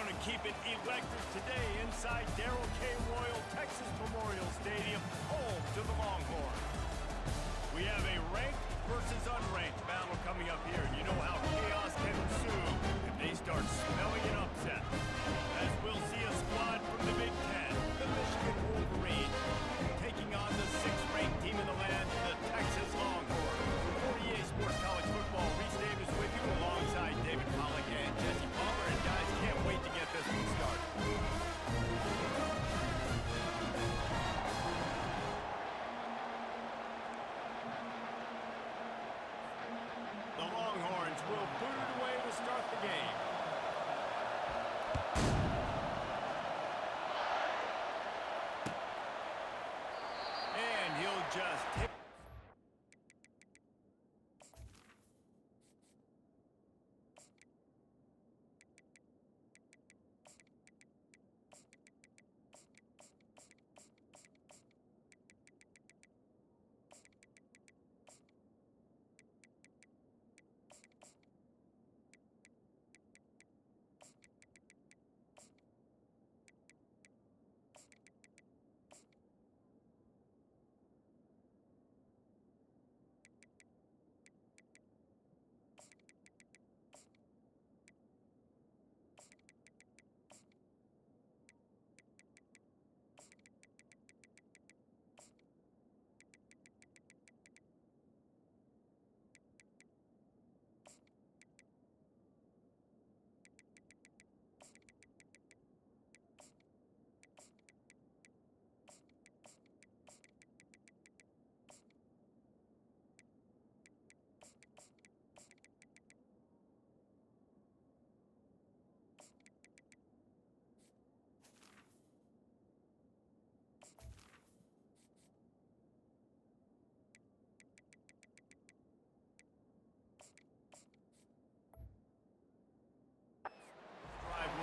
to keep it electric today inside Darrell K. Royal Texas Memorial Stadium, home to the Longhorns. We have a ranked versus unranked battle coming up here. You know how chaos can ensue if they start smelling an upset. As we'll see a squad from the Big Ten, the Michigan Wolverines, taking on the 6th-ranked team in the land, the Texas Longhorns. For EA Sports College Football, Reese Davis with you alongside David Pollack and Jesse Palmer. And guys, can't wait to get this one started. The Longhorns will boot it away to start the game. And he'll just take...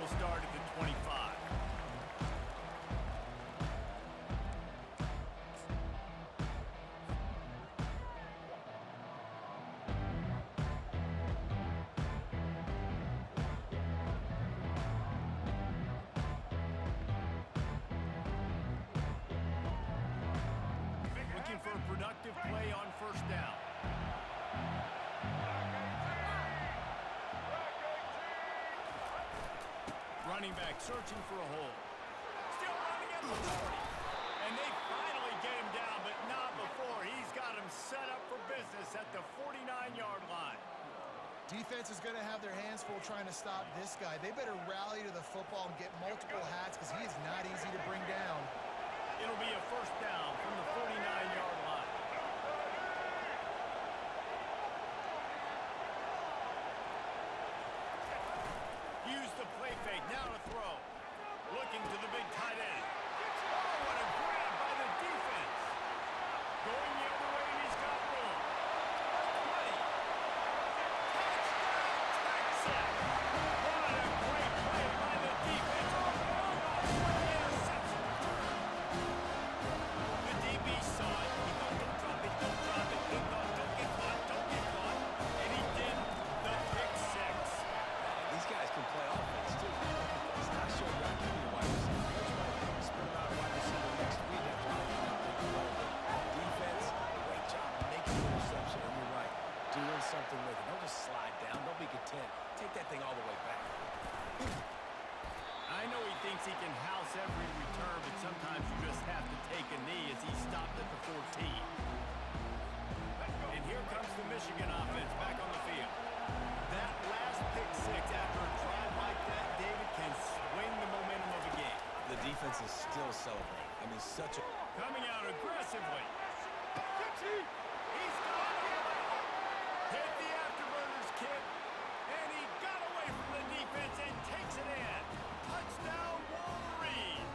Will start at the 25. Looking for a productive play on first down. Running back searching for a hole. Still running at the 40. And they finally get him down, but not before. He's got him set up for business at the 49-yard line. Defense is going to have their hands full trying to stop this guy. They better rally to the football and get multiple hats because he is not easy to bring down. It'll be a first down from the 49-yard line. Use the play fake, now to throw. Looking to the big tight end. Oh, what a grab by the defense. Going the other way, and he's got room. 20. Touchdown, Texas. What a great play by the defense. Interception return. The DB saw it. He thought, don't drop it, don't drop it. He thought, don't get caught, don't get caught. And he did the pick six. These guys can play offense, too. It's not sure you're not giving you wide receiver. Coach might spend about wide receiver next week after defense, great job making the interception, and you're right. Doing something with it. Don't just slide down. Don't be content. Take that thing all the way back. I know he thinks he can house every return, but sometimes you just have to take a knee as he stopped at the 14. And here comes the Michigan offense back on the field. That last pick six after a drive like that, David, can swing the momentum of a game. The defense is still celebrating. I mean, such a... Coming out aggressively. He's got it. Hit the afterburners, kid. And he got away from the defense and takes it in. Touchdown, Wolverines.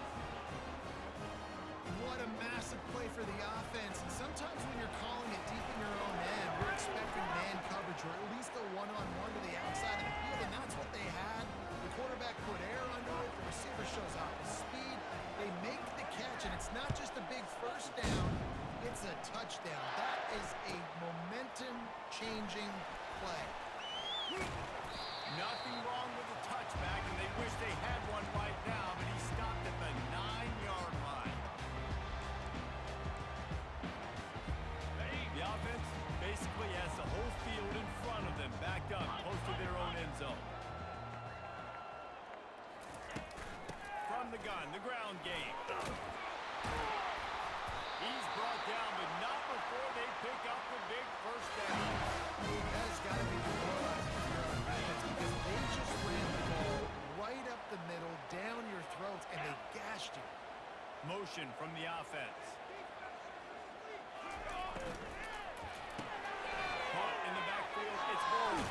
What a massive play for the offense. And sometimes when you're calling it deep in your own end, we're expecting man coverage or at least a one-on-one to the outside of the field, and that's what they had. The quarterback put air under it. The receiver shows off his speed. They make the catch, and it's not just a big first down. It's a touchdown. That is a momentum-changing play. Nothing wrong with the touchback. gun, the ground game. He's brought down, but not before they pick up the big first down. That has got to be demoralizing if you're on defense because they just ran the ball right up the middle, down your throats, and they gashed you. Motion from the offense. Caught in the backfield. It's Bowles.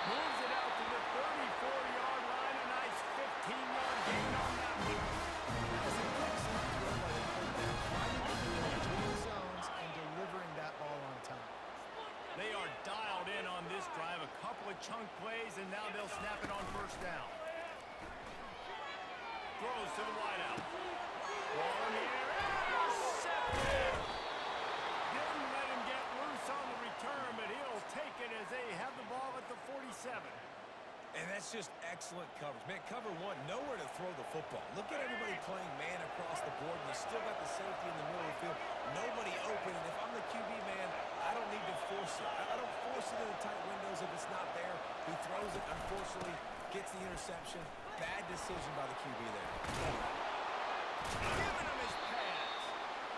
Moves it out to the 34-yard line. A nice 15-yard gain on that one. That was an excellent throw by the quarterback, finding the middle between the zones and delivering that ball on time. They are dialed in on this drive. A couple of chunk plays, and now they'll snap it on first down. Throws to the wideout. Ball in the air. Intercepted! Didn't let him get loose on the return, but he'll take it as they have the ball at the 47. And that's just excellent coverage. Man, cover one, nowhere to throw the football. Look at everybody playing man across the board, and you still got the safety in the middle of the field. Nobody open, and if I'm the QB, man, I don't need to force it. I don't force it in the tight windows if it's not there. He throws it, unfortunately, gets the interception. Bad decision by the QB there. Giving him his pass.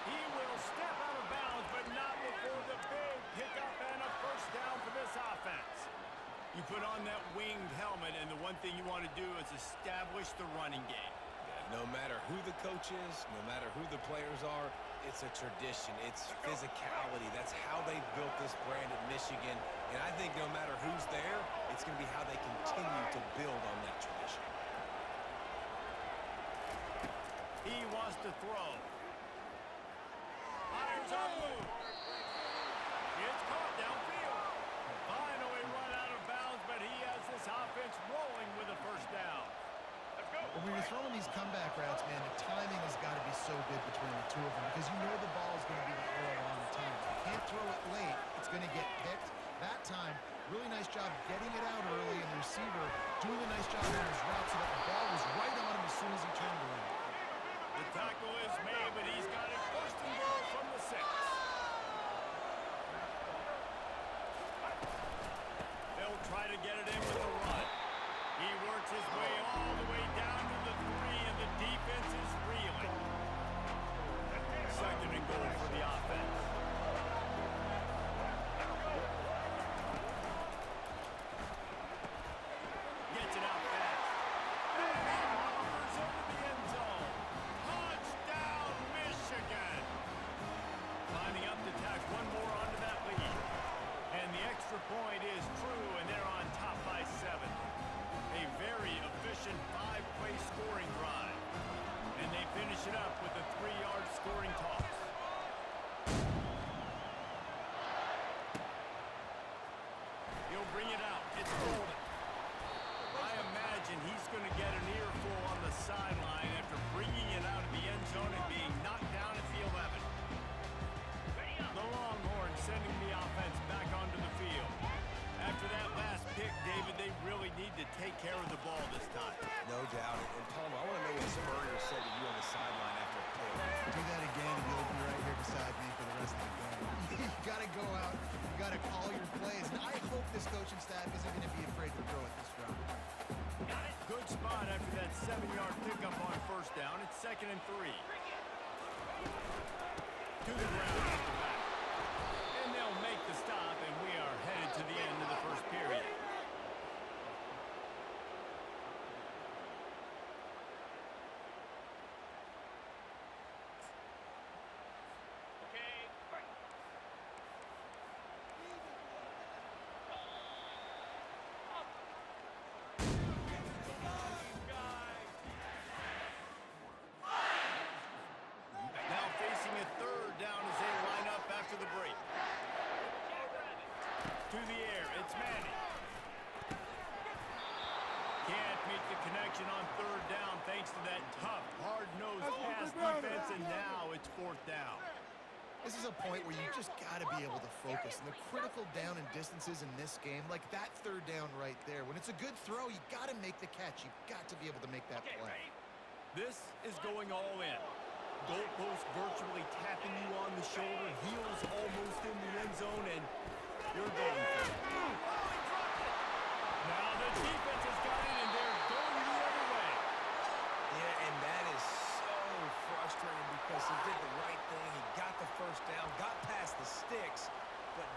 He will step out of bounds, but not before the big pickup and a first down for this offense. You put on that winged helmet, and the one thing you want to do is establish the running game. Yeah, no matter who the coach is, no matter who the players are, it's a tradition. It's physicality. That's how they built this brand at Michigan. And I think no matter who's there, it's going to be how they continue to build on that tradition. He wants to throw. Fires on the move. It's caught downfield. Finally run out of bounds, but he has this offense rolling with a first down. When you're throwing these comeback routes, man, the timing has got to be so good between the two of them because you know the ball is going to be the arrow on the time. You can't throw it late. It's going to get picked. That time, really nice job getting it out early, and the receiver doing a nice job on his route so that the ball was right on him as soon as he turned around. The tackle is made, but he's got it first and goal from the 6. They'll try to get it in with a run. He works his way all the way down to the 3, and the defense is reeling. Second and goal for the offense. Gets it out fast. And wanders into the end zone. Touchdown, Michigan! Lining up to tack one more onto that lead. And the extra point is true, and they're on top by 7. A very efficient 5-play scoring drive. And they finish it up with a 3-yard scoring toss. He'll bring it out. It's golden. I imagine he's going to get an earful on the sideline after bringing it out of the end zone and being knocked down at the 11. The Longhorns sending the offense back onto the field. After that last pick, David, they really need to take care of the ball this time. No doubt. And Palmer, I want to know what Spurrier said to you on the sideline after a play. Do that again, and you'll be right here beside me for the rest of the game. You got to go out. You got to call your plays. And I hope this coaching staff isn't going to be afraid to throw it this round. Good spot after that 7-yard pickup on first down. It's 2nd and 3. To the ground at the back. And they'll make the stop, and we are headed to the end of the first period. Now facing a 3rd down as they line up after the break. To the air, it's Manning. Can't make the connection on 3rd down thanks to that tough, hard-nosed pass defense, and now it's 4th down. This is a point where you just got to be able to focus. And the critical down and distances in this game, like that 3rd down right there, when it's a good throw, you got to make the catch. You've got to be able to make that play. This is going all in. Goalpost virtually tapping you on the shoulder, heels almost in the end zone, and you're going for it. Oh, he dropped it! Now the defense has got it, and they're going the other way. Yeah, and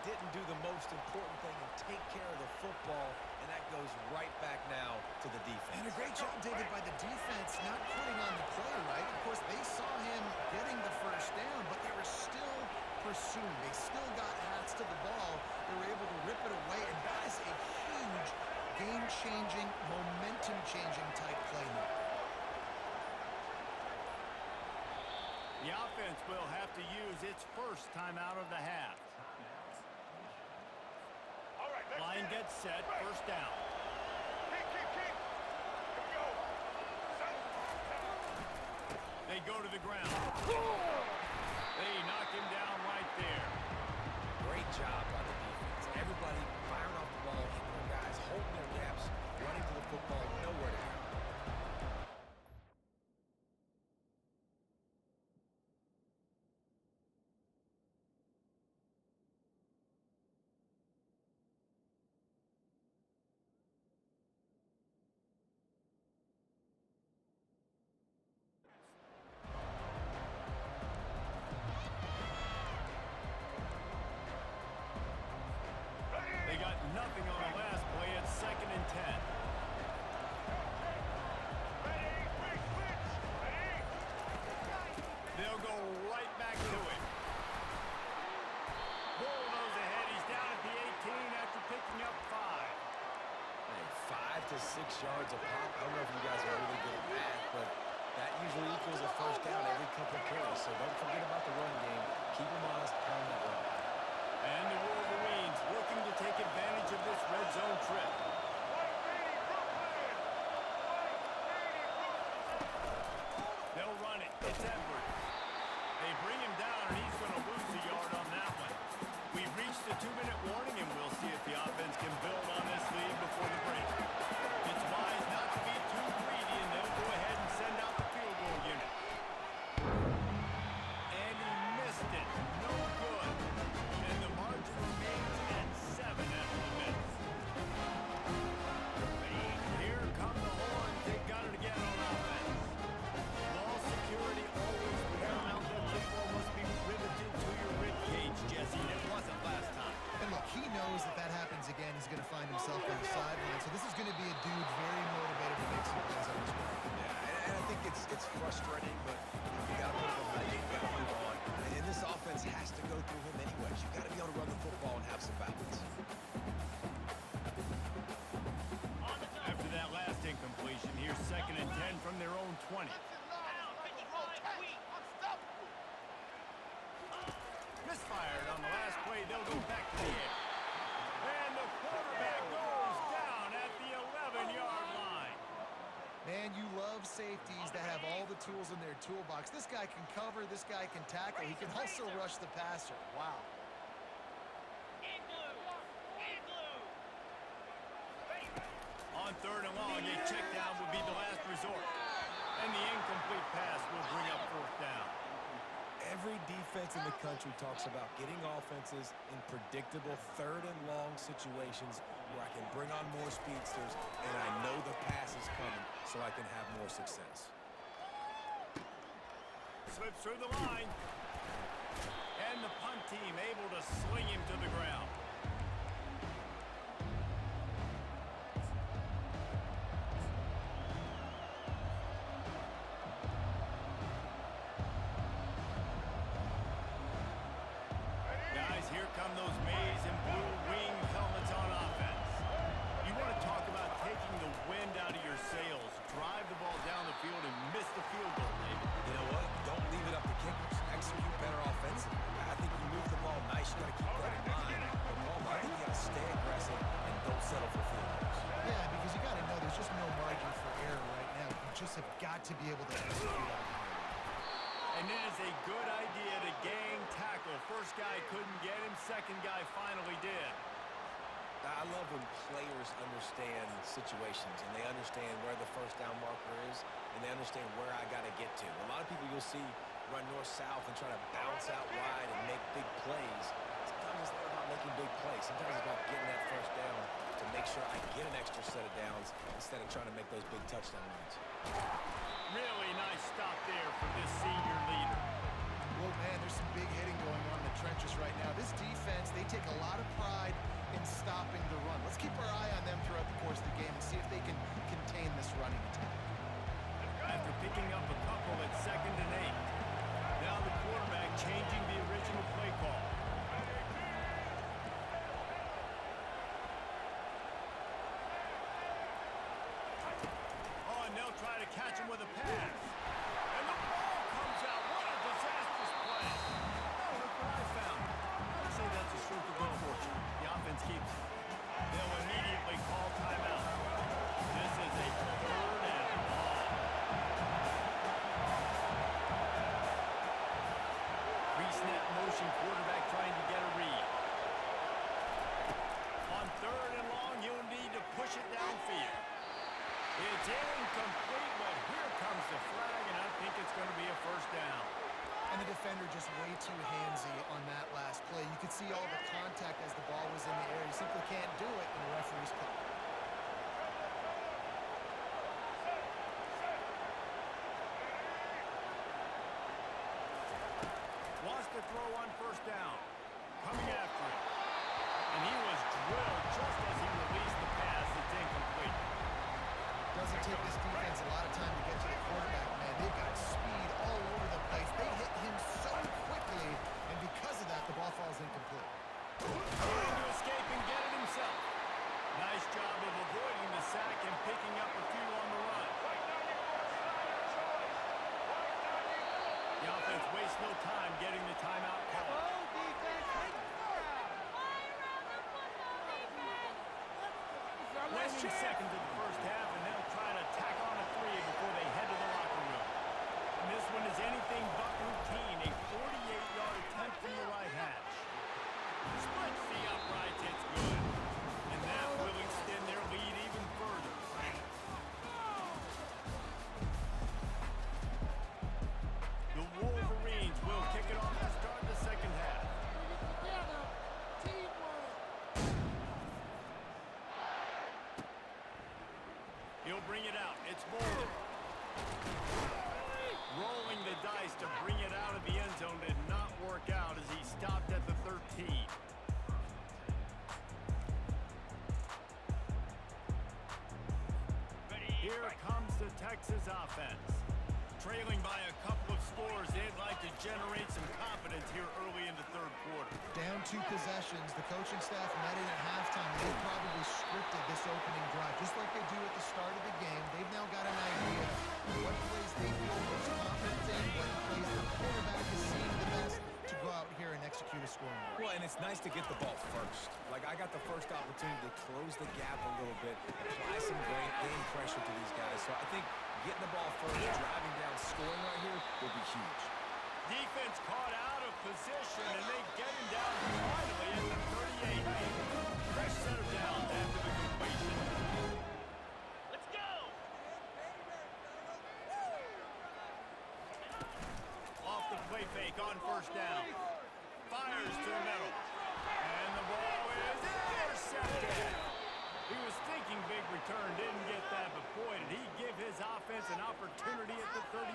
didn't do the most important thing and take care of the football, and that goes right back now to the defense. And a great job, David, by the defense not quitting on the play, right? Of course, they saw him getting the first down, but they were still pursuing. They still got hats to the ball. They were able to rip it away, and that is a huge game-changing, momentum-changing type play now. The offense will have to use its first timeout of the half. Line gets set, first down. They go to the ground. They knock him down right there. Great job by the defense. Everybody firing off the ball, hitting their guys, holding their gaps, running to the football, nowhere to go. They got nothing on the last play. It's 2nd and 10. They'll go right back to it. Bulldoze ahead. He's down at the 18 after picking up 5. Hey, 5 to 6 yards a pop. I don't know if you guys are really good at math, but that usually equals a first down every couple of carries. So don't forget about the run game. Keep them honest, pound that run. And the Wolverines looking to take advantage of this red zone trip. They'll run it. It's Edwards. They bring him down, and he's going to lose a yard on that one. We've reached the 2-minute warning, and we'll see if the offense can build on this lead before the break. It's wise not to be too greedy, and they'll go ahead and send out the field goal unit. And he missed it. No good. And the margin remains at 7 after the miss. Here come the horns. They've got it again on offense. Ball security always paramount. That football must be riveted to your rib cage, Jesse. It wasn't last time. And look, he knows that that happens again. He's going to find himself on the sideline. So this is going to be a dude very motivated to make some plays on his way. Yeah, and I think it's frustrating, but you got to put him behind it. You got to move on. And this offense has to go through him anyways. You got to be able to run the football and have some balance. After that last incompletion, here's 2nd and 10 from their own 20. Misfired on the last play. They'll go back to the air. And the quarterback goes down at the 11-yard line. Man, you love safeties that have all the tools in their toolbox. This guy can cover. This guy can tackle. He can also rush the passer. Wow. On 3rd and long, a check down would be the last resort. And the incomplete pass will bring up 4th down. Every defense in the country talks about getting offenses in predictable 3rd and long situations where I can bring on more speedsters and I know the pass is coming so I can have more success. Slips through the line. And the punt team able to sling him to the ground. Guys, here come those maize and blue wing helmets on offense. You want to talk about taking the wind out of your sails. Drive the ball down the field and miss the field goal, David. You know what? Don't leave it up to kickers. Execute better offensively. I think you move the ball nice. You got to keep that in mind. But Paul, I think you got to stay aggressive and don't settle for field goals. Yeah, because you got to know there's just no margin for error right now. You just have got to be able to execute out here. And it is a good idea to gang tackle. First guy couldn't get him. Second guy finally did. I love when players understand situations and they understand where the first down marker is and they understand where I got to get to. A lot of people you'll see run north-south and try to bounce out wide and make big plays. Sometimes it's not about making big plays. Sometimes it's about getting that first down to make sure I get an extra set of downs instead of trying to make those big touchdown runs. Really nice stop there for this senior leader. Well, man, there's some big hitting going on in the trenches right now. This defense, they take a lot of pride in stopping the run. Let's keep our eye on them throughout the course of the game and see if they can contain this running attack. After picking up a couple at 2nd and 8. Now the quarterback changing the original play call. Oh, and they'll try to catch him with a pass. And the ball comes out. What a disastrous play. Oh, look what I found. I'd say that's a stroke of good fortune. The offense keeps it. They'll immediately call timeout. This is a 3rd and long. Pre-snap motion, quarterback trying to get a read. On 3rd and long, you'll need to push it downfield. It's incomplete, but here comes the flag, and I think it's going to be a 1st down. And the defender just way too handsy on that last play. You could see all the contact as the ball was in the air. You simply can't do it, and the referee's called. Wants to throw on 1st down. Coming after him. And he was drilled just as he released the pass. It's incomplete. Doesn't take this defense a lot of time to get to the quarterback, man. They've got speed all over the place. They hit him so quickly, and because of that, the ball falls incomplete. Trying to escape and get it himself. Nice job of avoiding the sack and picking up a few on the run. The offense wastes no time getting the timeout call. Wasting seconds of the 1st half, and they'll try to tack on a 3 before they head to the locker room. And this one is anything but routine, a 48-yard attempt from the right hash. Splits the uprights, it's good. And that will extend their lead even further. The Wolverines will kick it off to start the 2nd half. He'll bring it out. It's Bolden. Rolling the dice to bring it out of the end zone did not work out as he stopped at the 13. Here comes the Texas offense. Trailing by a couple of scores, they'd like to generate some confidence here early in the 3rd quarter. Down 2 possessions, the coaching staff met in at halftime. They've probably scripted this opening drive, just like they do at the start of the game. They've now got an idea of what plays they feel most confident in, what plays the quarterback is seeing the best to go out here and execute a scoring drive. Well, and it's nice to get the ball first. Like, I got the first opportunity to close the gap a little bit, apply some great game pressure to these guys. So I think getting the ball first, driving down, scoring right here will be huge. Defense caught out of position, and they get him down finally at the 38. Fresh set of downs after the completion. Let's go! Off the play fake on 1st down. Fires to the middle. And the ball is intercepted. He was thinking big return, didn't get that, but boy, did he give his offense an opportunity at the 31.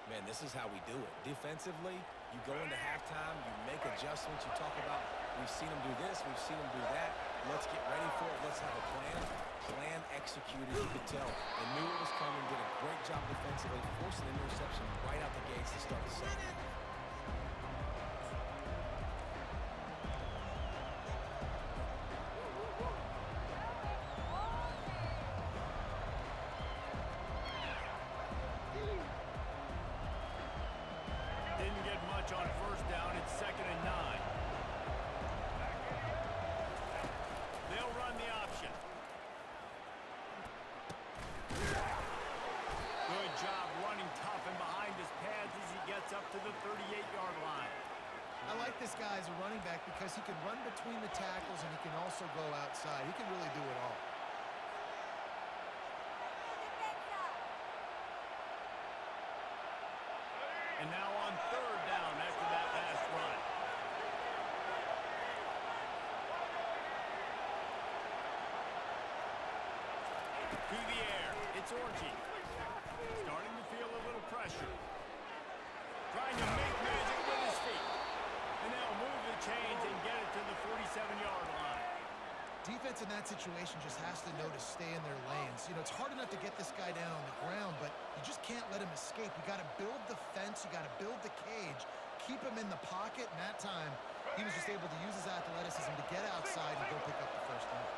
Man, this is how we do it. Defensively, you go into halftime, you make adjustments. You talk about, we've seen them do this, we've seen them do that. Let's get ready for it. Let's have a plan. Plan executed. You could tell they knew it was coming, did a great job defensively, forcing an interception right out the gates to start the 2nd half. Didn't get much on 1st down. It's 2nd and 9. They'll run the option. Good job running tough and behind his pads as he gets up to the 38-yard line. I like this guy as a running back because he can run between the tackles and he can also go outside. He can really do it all. And now on 3rd down after that last run. To the air. It's Orchie. Starting to feel a little pressure. Trying to make defense in that situation just has to know to stay in their lanes. You know, it's hard enough to get this guy down on the ground, but you just can't let him escape. You got to build the fence. You got to build the cage. Keep him in the pocket, and that time he was just able to use his athleticism to get outside and go pick up the first down.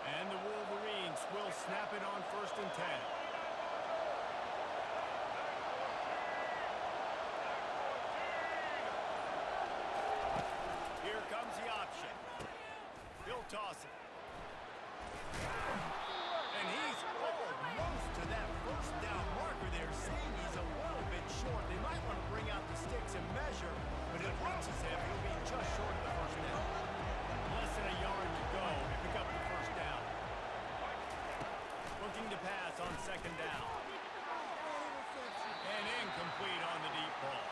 And the Wolverines will snap it on 1st and 10. Here comes the option. He'll toss it. And he's almost to that first down marker there, saying he's a little bit short. They might want to bring out the sticks and measure, but it looks as if he'll be just short of the first down. Less than a yard to go to pick up the first down. Looking to pass on 2nd down. And incomplete on the deep ball.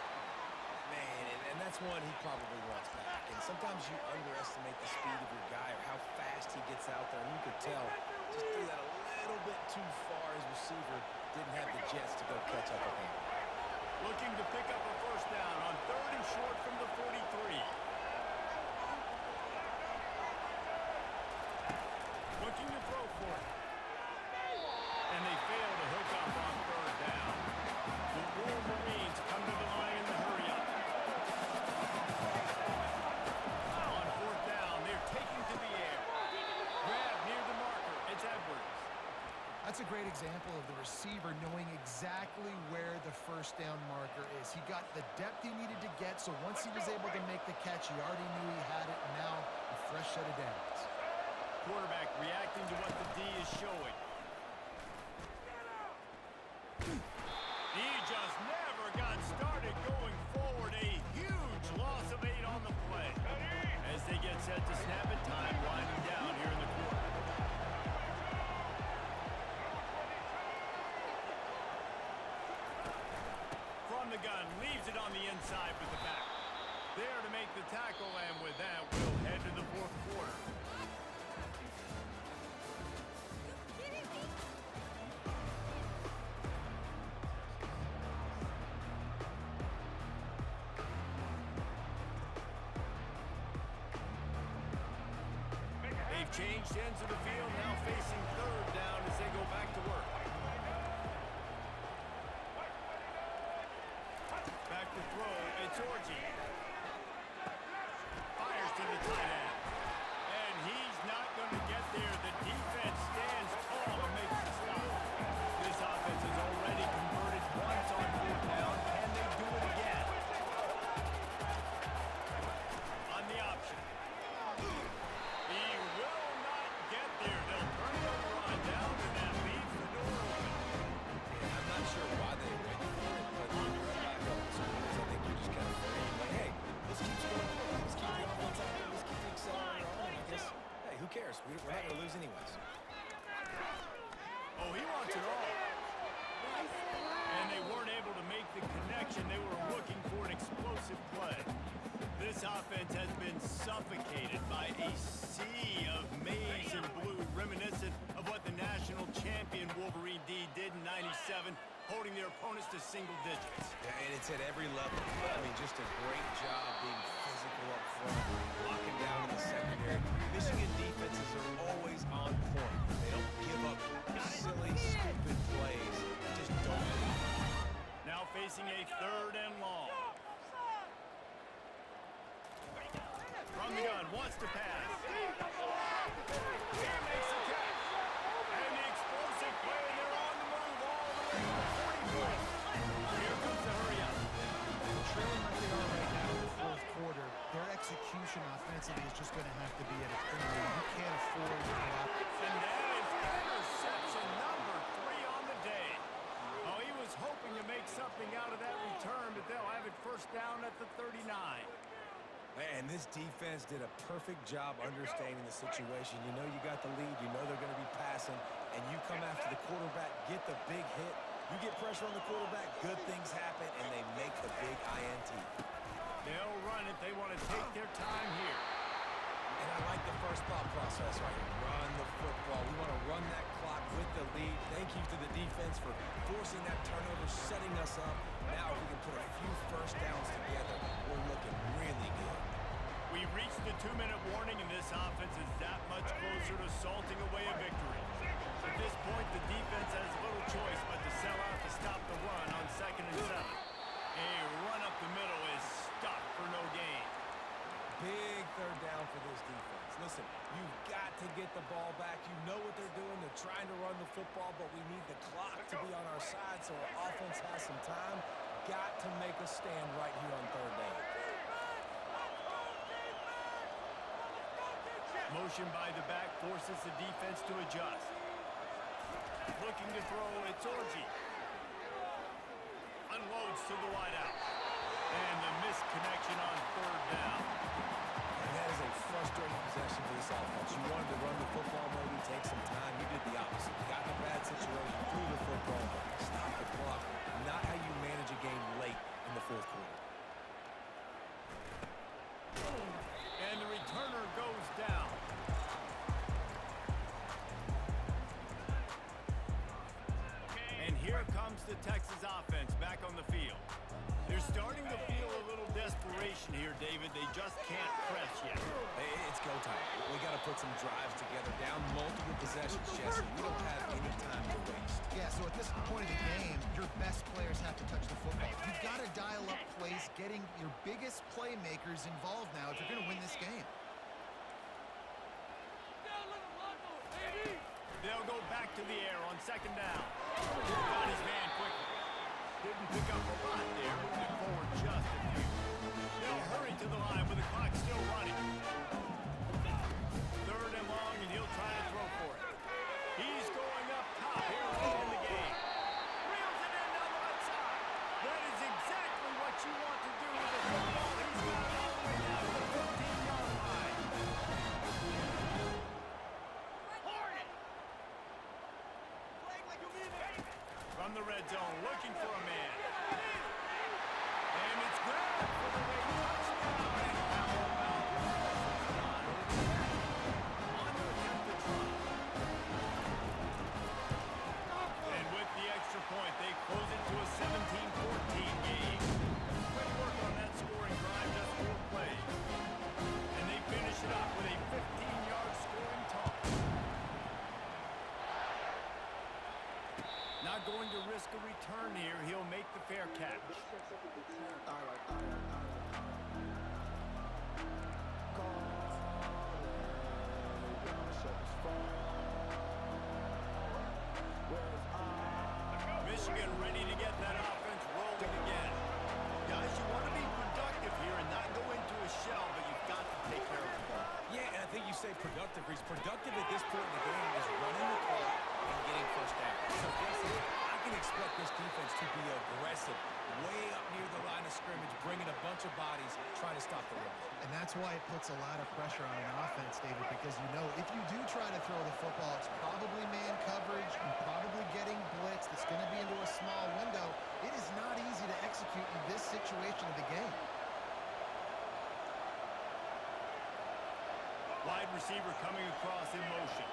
Man, and that's one he probably wants back. And sometimes you underestimate the speed of your guy or how fast he gets out there. And you could tell just threw that a little bit too far. His receiver didn't have the jets to go catch up with him. Looking to pick up a first down on 3rd and short from the 43. Looking to throw for it. And they fail to hook up on 3rd down. The Wolverines come to the line in the hurry-up. On 4th down, they're taking to the air. Grab near the marker. It's Edwards. That's a great example of the receiver knowing exactly where the first down marker is. He got the depth he needed to get, so once he was able to make the catch, he already knew he had it, and now a fresh set of downs. Quarterback reacting to what the D is showing. He just never got started going forward. A huge loss of 8 on the play. As they get set to snap it, time winding down here in the quarter. From the gun, leaves it on the inside with the back. There to make the tackle, and with that, we'll head to the 4th quarter. They've changed ends of the field, now facing 3rd down as they go back to work. Back to throw, it's Orji. Fires to the tight end. And he's not going to get there. The defense stands tall and makes the stop. This offense has already converted once on 4th down. Can they do it again? On the option. He will not get there. They'll turn it over on down, and that leaves the door open. I'm not sure why they went for it, but on your back up the scores, I think you're just kind of afraid. Like, hey, let's keep scoring. Let's keep the offense out there. Let's keep the accelerator on. I guess, hey, who cares? We're not going to lose anyways. Oh, he wants it all. And they weren't able to make the connection. They were looking for an explosive play. This offense has been suffocated by a sea of maize and blue, reminiscent of what the national champion Wolverine D did in '97, holding their opponents to single digits. Yeah, and it's at every level. I mean, just a great job being physical up front, locking down in the secondary. Michigan defenses are always on point. They don't give up silly, stupid plays. They just don't. Now facing a 3rd and long. From the gun, wants to pass. He makes the catch. And the explosive play, and they're on the move all the way to the 44. Here comes the hurry-up. Trailing like they are right now in the 4th quarter, their execution offensively is just going to have to be at a premium. You can't afford to drop. And that is interception number 3 on the day. Oh, he was hoping to make something out of that return, but they'll have it first down at the 39. Man, this defense did a perfect job understanding the situation. You know you got the lead. You know they're going to be passing. And you come after the quarterback, get the big hit. You get pressure on the quarterback, good things happen, and they make the big INT. They'll run it. They want to take their time here. And I like the first thought process right here. Run the football. We want to run that clock with the lead. Thank you to the defense for forcing that turnover, setting us up. Now if we can put a few first downs together, we're looking really good. We We've reached the 2-minute warning, and this offense is that much closer to salting away a victory. At this point, the defense has little choice but to sell out to stop the run on 2nd and 7. A run up the middle is stopped for no gain. Big third down for this defense. Listen, you've got to get the ball back. You know what they're doing. They're trying to run the football, but we need the clock to be on our side so our offense has some time. Got to make a stand right here on 3rd down. Motion by the back forces the defense to adjust. Looking to throw, it's Orji. Unloads to the wideout. And the missed connection on 3rd down. And that is a frustrating possession for this offense. You wanted to run the football, maybe take some time. You did the opposite. Got in a bad situation, threw the football, stopped the clock. Not how you manage a game late in the 4th quarter. And the returner goes down. And here comes the Texas offense back on the field. They're starting to feel a little desperation here, David. They just can't press yet. Hey, it's go time. We got to put some drives together. Down multiple possessions, Jesse. We don't have any time to waste. Yeah, so at this point of the game, your best players have to touch the football. You've got to dial up plays, getting your biggest playmakers involved now if you're going to win this game. They'll go back to the air on 2nd down. Got his man quickly. Didn't pick up a lot there, moving it forward just a few. They'll hurry to the line with the clock still running. 3rd and long, and he'll try to throw for it. He's going up top here late in the game. Reels it in down the left side. That is exactly what you want to do with the football. He's got it all the way down to the 15-yard line. From the red zone, looking for a man. And it's grabbed for the late touchdown. And how about on to attempt the try. And with the extra point, they close it to a 17-14 game. Quick work on that scoring drive, just 4 plays. And they finish it up with a 15-yard scoring toss. Not going to risk a return here. He'll make the fair catch. Michigan ready to get that offense rolling again. Guys, you want to be productive here and not go into a shell, but you've got to take care of the ball. Yeah, and I think you say productive. He's productive at this point in the game is running the clock and getting 1st down. So I can expect this defense to be aggressive, way up near the line of scrimmage, bringing a bunch of bodies, trying to stop the run. And that's why it puts a lot of pressure on an offense, David, because you know if you do try to throw the football, it's probably man coverage, you're probably getting blitz, that's going to be into a small window. It is not easy to execute in this situation of the game. Wide receiver coming across in motion.